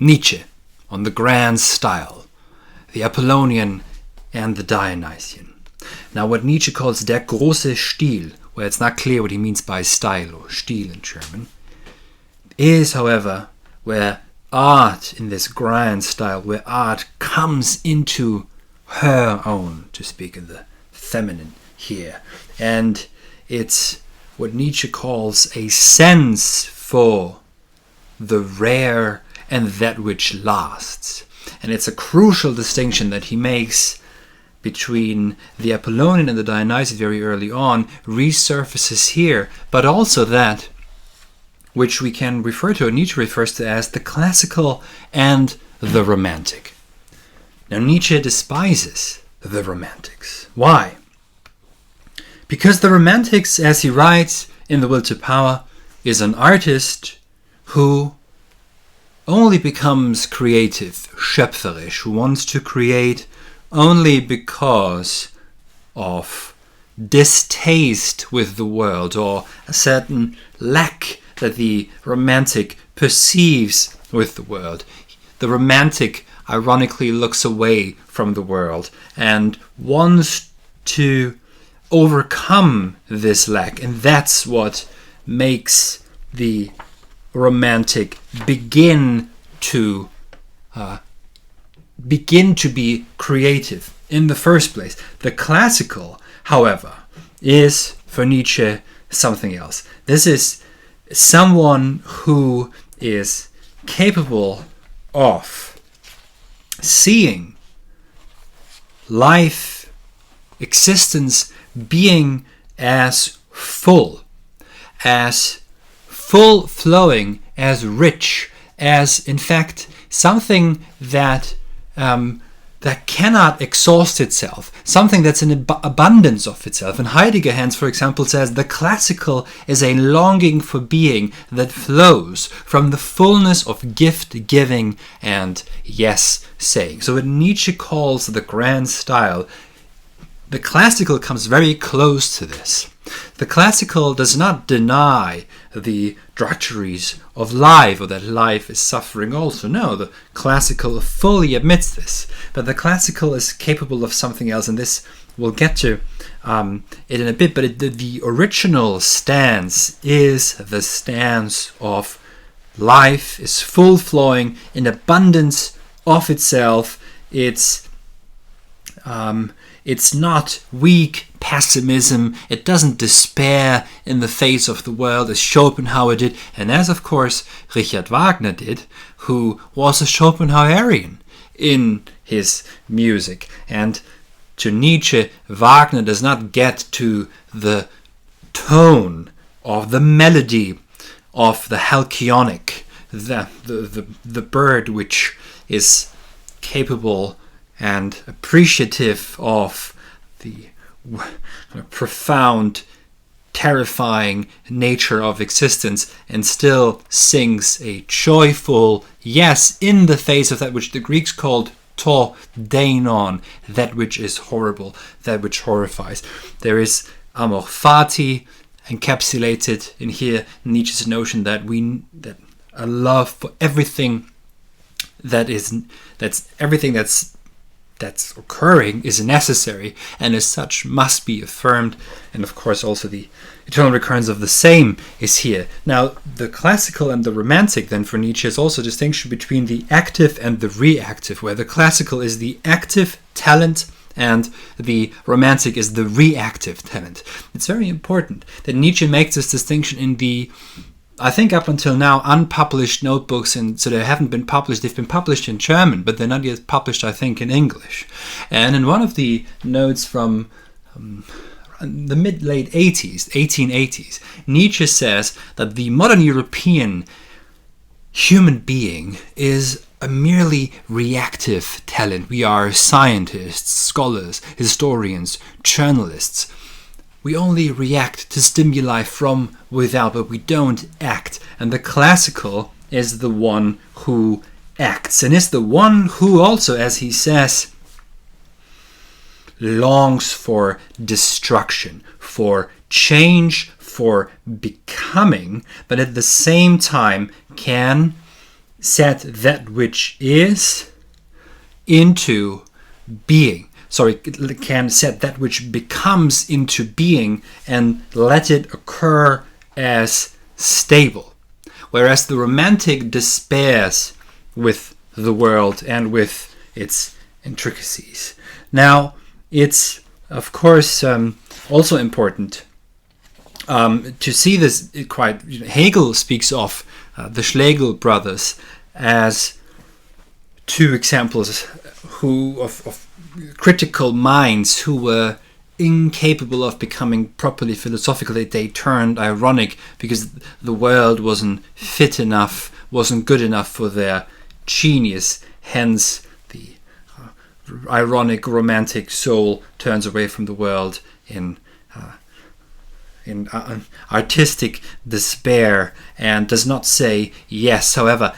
Nietzsche on the grand style, the Apollonian and the Dionysian. Now what Nietzsche calls der Große Stil, where it's not clear what he means by style or Stil in German, is, however, where art in this grand style, where art comes into her own, to speak in the feminine here. And it's what Nietzsche calls a sense for the rare and that which lasts. And it's a crucial distinction that he makes between the Apollonian and the Dionysian very early on, resurfaces here, but also that which we can refer to, or Nietzsche refers to as the classical and the romantic. Now Nietzsche despises the romantics. Why? Because the romantics, as he writes in The Will to Power, is an artist who only becomes creative, schöpferisch, who wants to create only because of distaste with the world or a certain lack that the romantic perceives with the world. The romantic ironically looks away from the world and wants to overcome this lack, and that's what makes the romantic begin to be creative in the first place. The classical, however, is for Nietzsche something else. This is someone who is capable of seeing life, existence, being as full-flowing, as rich, as in fact something that cannot exhaust itself, something that's in abundance of itself. And Heidegger, for example, says the classical is a longing for being that flows from the fullness of gift-giving and yes-saying. So what Nietzsche calls the grand style, the classical comes very close to this. The classical does not deny the drudgeries of life, or that life is suffering also. No, the classical fully admits this. But the classical is capable of something else, and this we'll get to it in a bit. But the original stance is the stance of life is full-flowing in abundance of itself. It's not weak pessimism. It doesn't despair in the face of the world as Schopenhauer did, and as of course Richard Wagner did, who was a Schopenhauerian in his music. And to Nietzsche, Wagner does not get to the tone of the melody of the halcyonic, the bird which is capable and appreciative of the profound, terrifying nature of existence, and still sings a joyful yes in the face of that which the Greeks called to deinon, that which is horrible, that which horrifies. There is amor fati encapsulated in here, Nietzsche's notion that a love for everything that's occurring is necessary, and as such must be affirmed. And of course also the eternal recurrence of the same is here. Now the classical and the romantic then for Nietzsche is also a distinction between the active and the reactive, where the classical is the active talent and the romantic is the reactive talent. It's very important that Nietzsche makes this distinction in the, I think up until now, unpublished notebooks, and so they haven't been published. They've been published in German, but they're not yet published, I think, in English. And in one of the notes from the mid-late 1880s, Nietzsche says that the modern European human being is a merely reactive talent. We are scientists, scholars, historians, journalists. We only react to stimuli from without, but we don't act. And the classical is the one who acts, and is the one who also, as he says, longs for destruction, for change, for becoming, but at the same time can set that which is into being. Sorry, it can set that which becomes into being and let it occur as stable. Whereas the romantic despairs with the world and with its intricacies. Now, it's of course also important to see this quite. Hegel speaks of the Schlegel brothers as two examples of critical minds who were incapable of becoming properly philosophical. They turned ironic because the world wasn't fit enough, wasn't good enough for their genius. Hence, the ironic, romantic soul turns away from the world in artistic despair and does not say yes. However,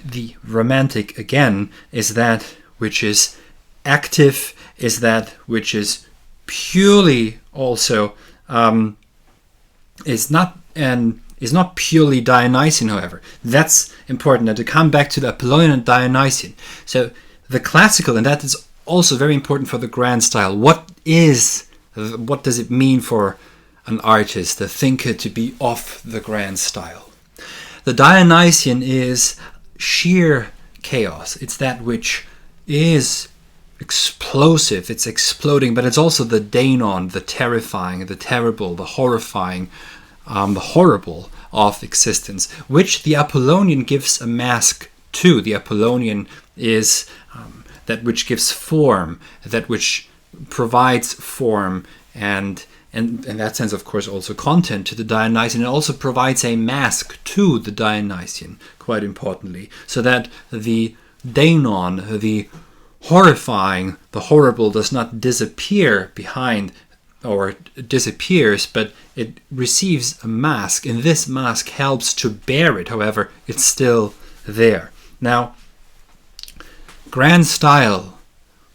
the romantic, again, is that which is active, is that which is purely also is not purely Dionysian. However, that's important. Now, to come back to the Apollonian and Dionysian, so the classical, and that is also very important for the grand style. What does it mean for an artist, a thinker, to be of the grand style? The Dionysian is sheer chaos. It's that which is explosive, it's exploding, but it's also the Deinon, the terrifying, the terrible, the horrifying, the horrible of existence, which the Apollonian gives a mask to. The Apollonian is that which gives form, that which provides form, and in that sense, of course, also content to the Dionysian. It also provides a mask to the Dionysian, quite importantly, so that the Deinon, the horrifying, the horrible, does not disappear behind, or disappears, but it receives a mask, and this mask helps to bear it. However, it's still there. Now, grand style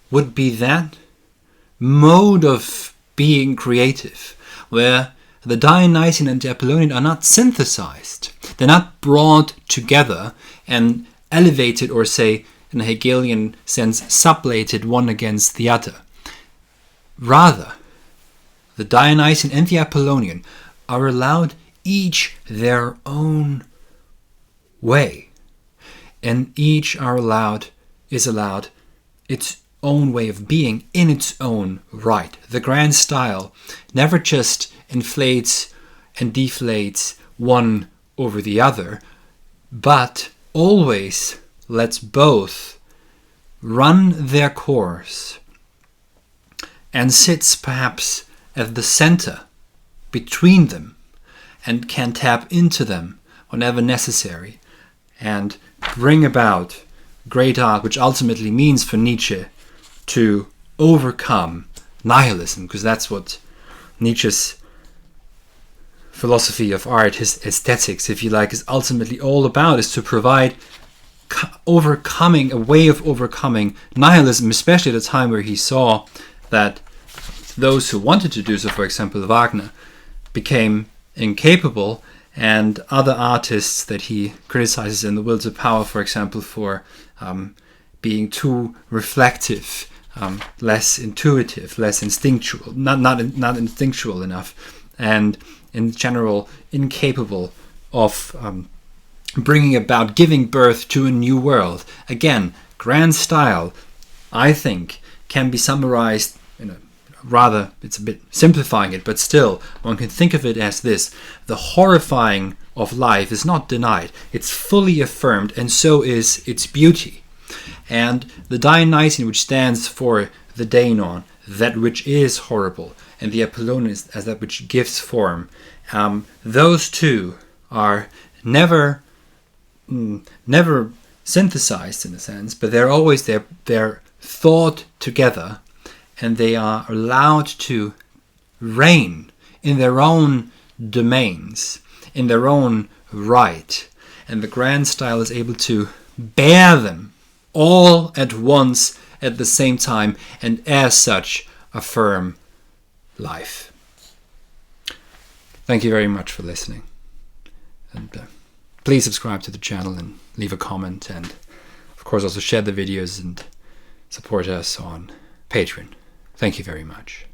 would be that mode of being creative, where the Dionysian and the Apollonian are not synthesized. They're not brought together and elevated, or say, in a Hegelian sense, sublated one against the other. Rather, the Dionysian and the Apollonian are allowed each their own way, and each is allowed its own way of being in its own right. The grand style never just inflates and deflates one over the other, but always lets both run their course and sits perhaps at the center between them and can tap into them whenever necessary and bring about great art, which ultimately means for Nietzsche to overcome nihilism, because that's what Nietzsche's philosophy of art, his aesthetics, if you like, is ultimately all about, is to provide overcoming, a way of overcoming nihilism, especially at a time where he saw that those who wanted to do so, for example Wagner, became incapable, and other artists that he criticizes in The Will to Power, for example, for being too reflective, less intuitive, less instinctual, not instinctual enough, and in general incapable of bringing about, giving birth to a new world. Again, grand style, I think, can be summarized in a rather, it's a bit simplifying it, but still, one can think of it as this: the horrifying of life is not denied, it's fully affirmed, and so is its beauty. And the Dionysian, which stands for the Deinon, that which is horrible, and the Apollonian as that which gives form, those two are never synthesized in a sense, but they're always they're thought together, and they are allowed to reign in their own domains, in their own right, and the grand style is able to bear them all at once at the same time, and as such affirm life. Thank you very much for listening, and please subscribe to the channel and leave a comment, and of course also share the videos and support us on Patreon. Thank you very much.